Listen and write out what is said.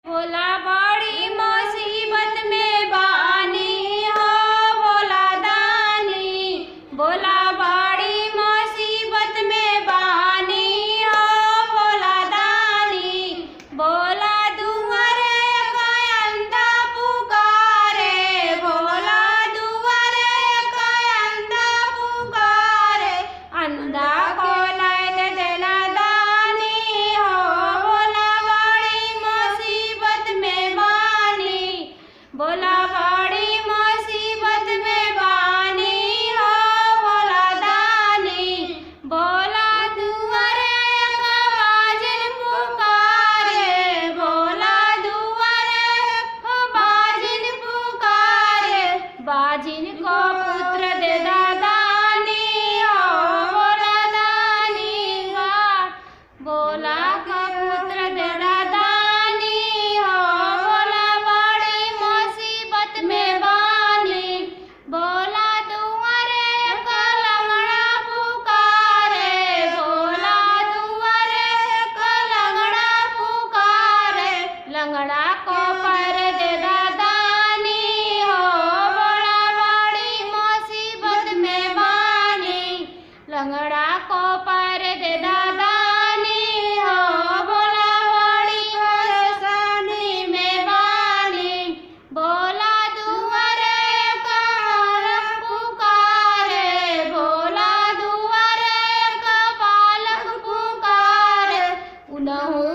भोला बड़ी मुसीबत में बानी हो भोला दानी। भोला बड़ी मुसीबत में बानी हो भोला दानी। भोला दुआरे कोई अंधा पुकारे। भोला दुआरे कोई अंधा पुकारे। अंधा को लाइन देना दानी हो भोला बड़ी मुसीबत में बानी। भोला बड़ी मुसीबत में बानी हो भोला दानी। भोला दुआरे को बाजिन पुकारे। भोला दुआरे को बाजिन पुकारे। बाजिन को पुत्र दे दानी हो भोला दानी। भोला का पुत्र दे दानी हो भोला बड़ी मुसीबत में बानी। भोला दुआरे को लंगड़ा पुकारे। भोला दुआरे को लंगड़ा पुकारे। लंगड़ा को पर दे दानी हो भोला बड़ी मुसीबत में बानी। लंगड़ा को पर दे दानी हो भोला बड़ी परेशानी में बानी। भोला दुआरे को बालक पुकारे। भोला दुआरे को बालक पुकारे। उनहु